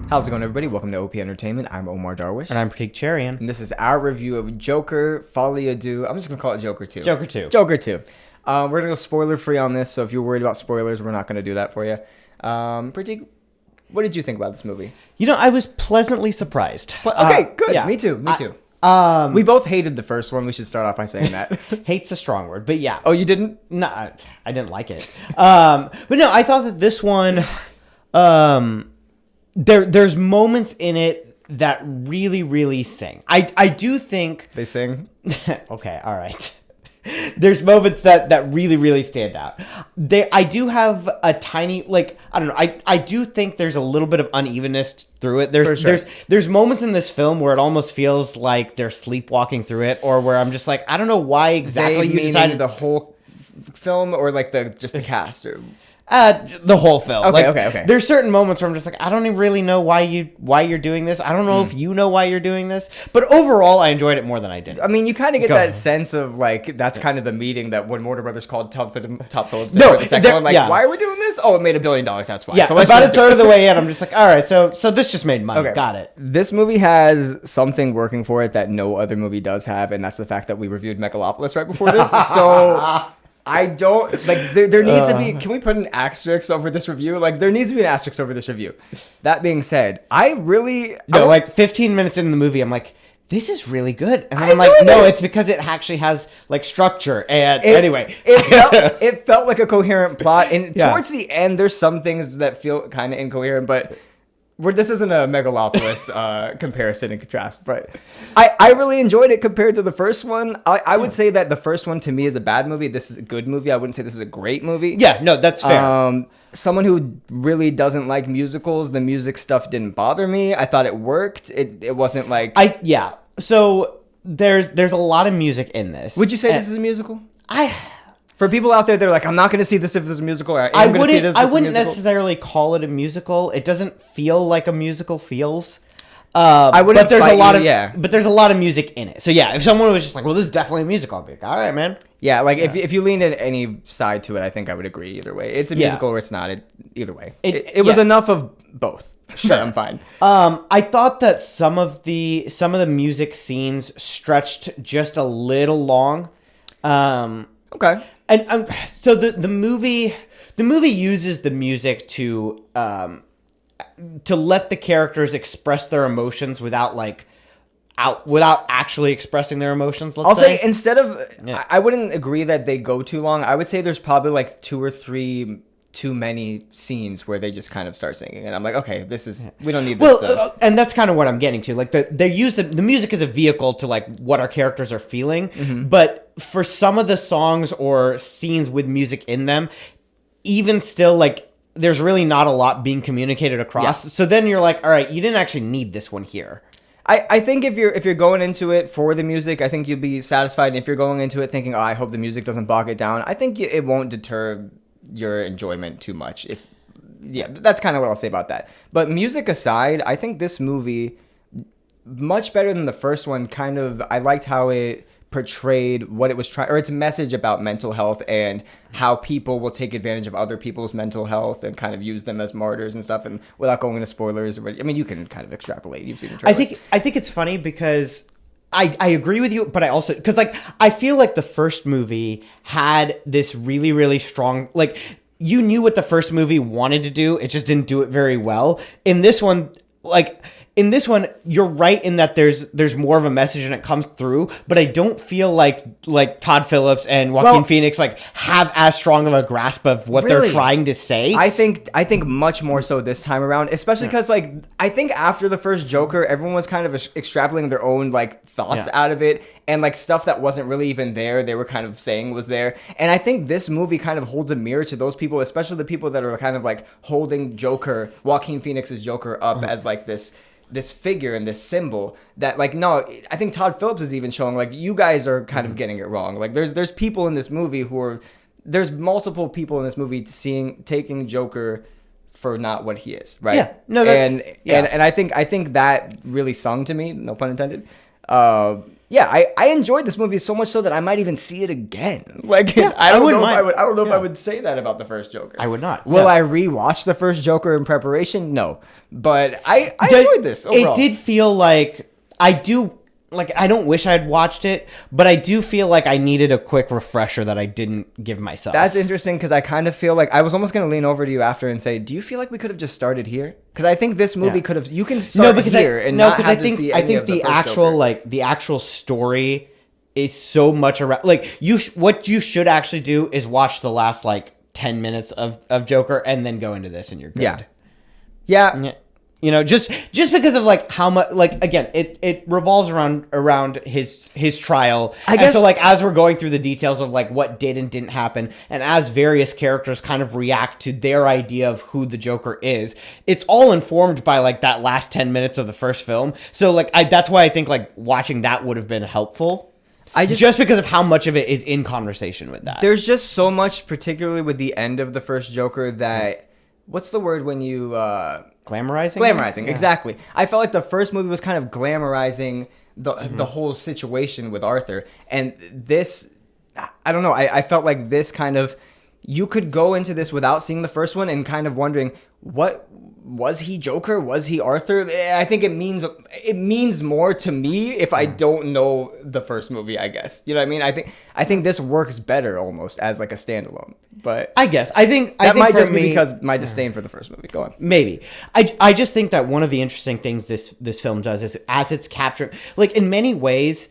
How's it going, everybody? Welcome to OP Entertainment. I'm Omar Darwish. And I'm Pratik Cherian. And this is our review of Joker, Folie, Deux. I'm just going to call it Joker 2. Joker 2. Joker 2. We're going to go spoiler-free on this, so if you're worried about spoilers, we're not going to do that for you. Pratik, what did you think about this movie? You know, I was pleasantly surprised. Okay, good. Yeah. Me too. We both hated the first one. We should start off by saying that. Hate's a strong word, but yeah. Oh, you didn't? No, I didn't like it. But no, I thought that this one... There's moments in it that really sing. I do think they sing. Okay, all right. There's moments that really stand out. I do have a tiny, like, I don't know. I do think there's a little bit of unevenness through it. There's moments in this film where it almost feels like they're sleepwalking through it, or where I'm just like, I don't know why exactly you decided the whole film or like just the cast or. The whole film. Okay. There's certain moments where I'm just like, I don't even really know why you're doing this. I don't know if you know why you're doing this. But overall, I enjoyed it more than I did. I mean, you kind of get that sense of like that's kind of the meeting that when Warner Brothers called Todd Phillips for the second one, like, why are we doing this? Oh, it made $1 billion. That's why. Yeah, so about a third of the way in, I'm just like, all right, so this just made money. Okay. Got it. This movie has something working for it that no other movie does have, and that's the fact that we reviewed Megalopolis right before this. So. I don't like there needs to be, can we put an asterisk over this review? Like there needs to be an asterisk over this review. That being said, like 15 minutes into the movie, I'm like, this is really good. And then I'm like, no, it's because it actually has like structure. And anyway, it felt like a coherent plot. And towards the end, there's some things that feel kind of incoherent, but this isn't a Megalopolis comparison and contrast, but I really enjoyed it compared to the first one. I would say that the first one to me is a bad movie. This is a good movie. I wouldn't say this is a great movie. Yeah, no, that's fair. Someone who really doesn't like musicals, the music stuff didn't bother me. I thought it worked. It wasn't like... So there's a lot of music in this. Would you say this is a musical? For people out there, they're like, I'm not going to see this if there's a musical. Or I wouldn't necessarily call it a musical. It doesn't feel like a musical feels. I wouldn't. But there's a lot of music in it. So yeah, if someone was just like, well, this is definitely a musical, I'd be like, all right, man. Yeah, like if you lean in any side to it, I think I would agree either way. It's a musical or it's not. Either way, it was enough of both. Sure, I'm fine. I thought that some of the music scenes stretched just a little long. Okay. And so the movie uses the music to let the characters express their emotions without actually expressing their emotions. I'll say instead of I wouldn't agree that they go too long. I would say there's probably like 2 or 3 too many scenes where they just kind of start singing, and I'm like, okay, we don't need this. Well, and that's kind of what I'm getting to. Like they use the music as a vehicle to like what our characters are feeling, but for some of the songs or scenes with music in them, even still, like there's really not a lot being communicated across. Yeah. So then you're like, all right, you didn't actually need this one here. I think if you're going into it for the music, I think you'll be satisfied. And if you're going into it thinking, oh, I hope the music doesn't bog it down, I think it won't deter your enjoyment too much. That's kind of what I'll say about that. But music aside, I think this movie, much better than the first one, I liked how it portrayed what it was trying, or its message about mental health and how people will take advantage of other people's mental health and kind of use them as martyrs and stuff. And without going into spoilers, I mean, you can kind of extrapolate. You've seen the trailers. I think it's funny because I agree with you, but I also, because like I feel like the first movie had this really strong, like you knew what the first movie wanted to do, it just didn't do it very well. In this one, you're right in that there's more of a message and it comes through, but I don't feel like Todd Phillips and Joaquin Phoenix like have as strong of a grasp of what they're trying to say. I think much more so this time around, especially because like I think after the first Joker, everyone was kind of extrapolating their own like thoughts out of it, and like stuff that wasn't really even there, they were kind of saying was there. And I think this movie kind of holds a mirror to those people, especially the people that are kind of like holding Joaquin Phoenix's Joker up as like this figure and this symbol that like, no, I think Todd Phillips is even showing like, you guys are kind of getting it wrong. Like there's people in this movie there's multiple people in this movie taking Joker for not what he is, right? Yeah. No, and I think that really sung to me, no pun intended. yeah, I enjoyed this movie so much so that I might even see it again. Like, Yeah, I don't wouldn't know if mind. I don't know if I Yeah. would say that about the first Joker. I would not. Will Yeah. I rewatch the first Joker in preparation? No, but I enjoyed this overall. It did feel like I don't wish I'd watched it, but I do feel like I needed a quick refresher that I didn't give myself. That's interesting because I kind of feel like I was almost going to lean over to you after and say, do you feel like we could have just started here? Because I think this movie could have. You can start here and not have to see any of the first Joker. The actual story is so much around. Like what you should actually do is watch the last 10 minutes of Joker and then go into this and you're good. Yeah. You know, just because of how much again, it revolves around his trial. I guess, and so as we're going through the details of what did and didn't happen, and as various characters kind of react to their idea of who the Joker is, it's all informed by that last 10 minutes of the first film. So that's why I think watching that would have been helpful. Just because of how much of it is in conversation with that. There's just so much, particularly with the end of the first Joker, that what's the word when you glamorizing, yeah. Exactly. I felt like the first movie was kind of glamorizing the whole situation with Arthur, and this, I don't know, I felt like this kind of, you could go into this without seeing the first one and kind of wondering, what was he Joker? Was he Arthur? I think it means more to me if I don't know the first movie, I guess. You know what I mean? I think this works better almost as a standalone. But I guess I think might just be because my disdain for the first movie. Go on. Maybe. I just think that one of the interesting things this film does is as it's captured, in many ways,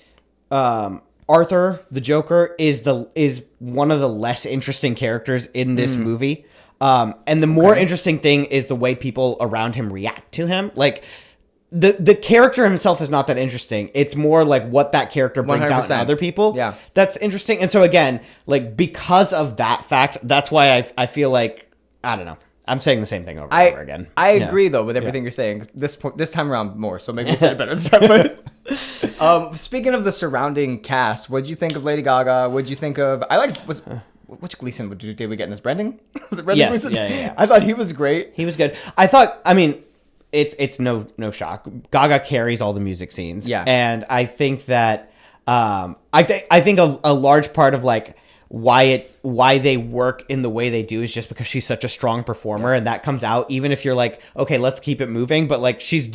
Arthur the Joker is one of the less interesting characters in this movie. And the more interesting thing is the way people around him react to him. The character himself is not that interesting. It's more what that character brings 100%. Out in other people. Yeah. That's interesting. And so again, because of that fact, that's why I feel I don't know. I'm saying the same thing over and over again. I agree though with everything you're saying. This time around more, so maybe you said it better this time. But speaking of the surrounding cast, what did you think of Lady Gaga? What did you think of? Which Gleason did we get in this? Brendan? Was it Brendan Gleason? Yeah. I thought he was great. He was good. I mean, it's no shock. Gaga carries all the music scenes. Yeah. And I think that I think a large part of why they work in the way they do is just because she's such a strong performer, and that comes out even if you're okay, let's keep it moving, but she's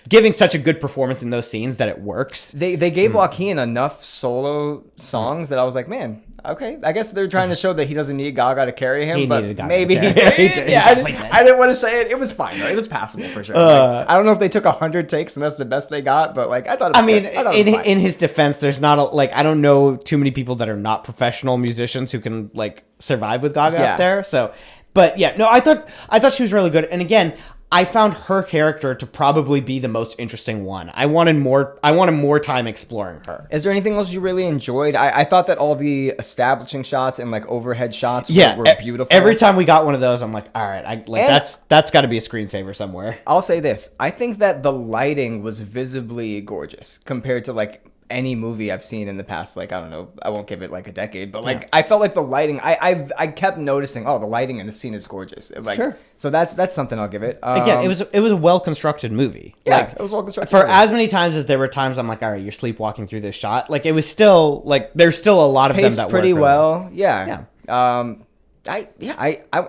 giving such a good performance in those scenes that it works. They gave Joaquin enough solo songs that I was like, man, okay, I guess they're trying to show that he doesn't need Gaga to carry him, but maybe he did. Yeah, I didn't want to say it. It was fine though. It was passable for sure. I don't know if they took 100 takes and that's the best they got, but I thought it was good. I thought it was fine. In his defense, there's not I don't know too many people that are not professional musicians who can survive with Gaga up there. So, but yeah, no, I thought she was really good. And again, I found her character to probably be the most interesting one. I wanted more time exploring her. Is there anything else you really enjoyed? I thought that all the establishing shots and overhead shots were beautiful. Every time we got one of those, I'm like, all right, that's got to be a screensaver somewhere. I'll say this: I think that the lighting was visibly gorgeous compared to any movie I've seen in the past, I don't know, I won't give it a decade, but I felt like the lighting, I kept noticing, the lighting in the scene is gorgeous. Sure. So that's something I'll give it. Again, it was a well constructed movie. Yeah, it was well constructed. For as many times as there were times I'm all right, you're sleepwalking through this shot. It was still there's still a lot of them that pretty work well. Yeah. I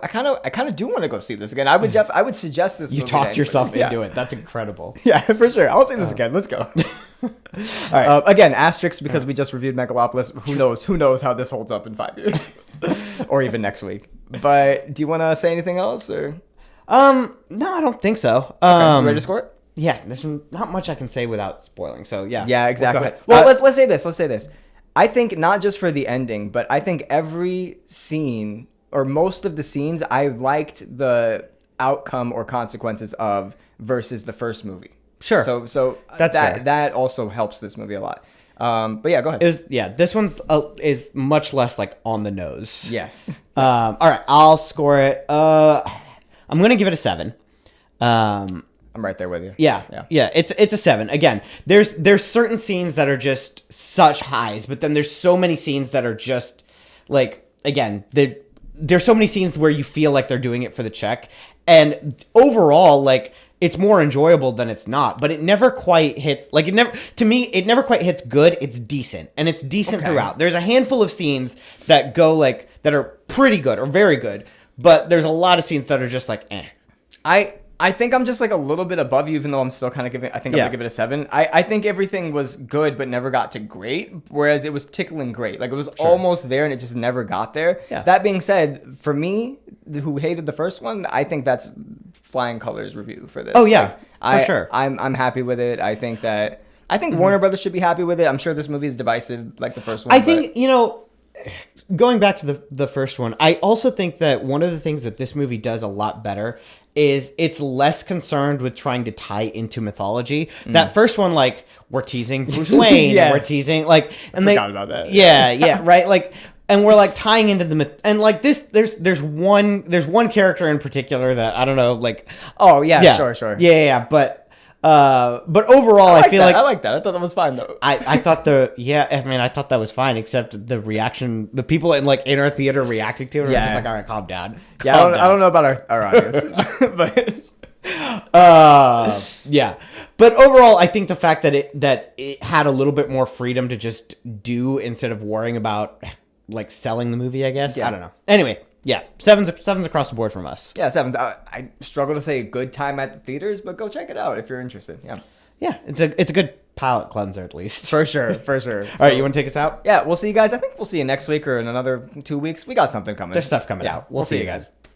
kind of do want to go see this again. I would suggest this. You movie talked yourself into it. That's incredible. Yeah, for sure. I'll see this again. Let's go. All right. Again, asterisks because we just reviewed Megalopolis. Who knows how this holds up in 5 years, or even next week. But do you want to say anything else, or? No, I don't think so. Okay. You ready to score it? Yeah, there's not much I can say without spoiling. So yeah. Yeah, exactly. Well, let's say this. I think not just for the ending, but I think every scene or most of the scenes I liked the outcome or consequences of versus the first movie. Sure. So that also helps this movie a lot. But yeah, go ahead. This one is much less on the nose. Yes. All right, I'll score it. I'm gonna give it a 7. I'm right there with you. Yeah. It's a 7. Again, there's certain scenes that are just such highs, but then there's so many scenes that are just again, there's so many scenes where you feel like they're doing it for the check, and overall, it's more enjoyable than it's not, but it never quite hits like it never to me it never quite hits good. It's decent, and it's decent throughout. There's a handful of scenes that go like that are pretty good or very good, but there's a lot of scenes that are just like I think I'm just like a little bit above you, even though I'm still kind of giving. I think I'm gonna give it a 7. I think everything was good, but never got to great. Whereas it was tickling great, like it was almost there, and it just never got there. Yeah. That being said, for me, who hated the first one, I think that's flying colors review for this. Oh yeah, like, for sure. I'm happy with it. I think Warner Brothers should be happy with it. I'm sure this movie is divisive, like the first one. I think going back to the first one, I also think that one of the things that this movie does a lot better is it's less concerned with trying to tie into mythology. That first one, like, we're teasing Bruce Wayne, and we're teasing, like, and I forgot about that. Yeah, right, like, and we're like tying into the myth, and like this, there's one character in particular that I don't know, like, sure, yeah, but overall, I feel like I like that. I thought that was fine though. I thought I thought that was fine, except the reaction, the people in our theater reacting to it were just like, all right, calm down. Yeah, I don't know about our audience, but yeah. But overall, I think the fact that it had a little bit more freedom to just do instead of worrying about like selling the movie, I guess. Yeah. I don't know. Anyway. Yeah, sevens across the board from us. Yeah, 7s. I struggle to say a good time at the theaters, but go check it out if you're interested. Yeah, it's a good palate cleanser at least. For sure. All right, you want to take us out? Yeah, we'll see you guys. I think we'll see you next week or in another 2 weeks. We got something coming. There's stuff coming out. We'll see you guys.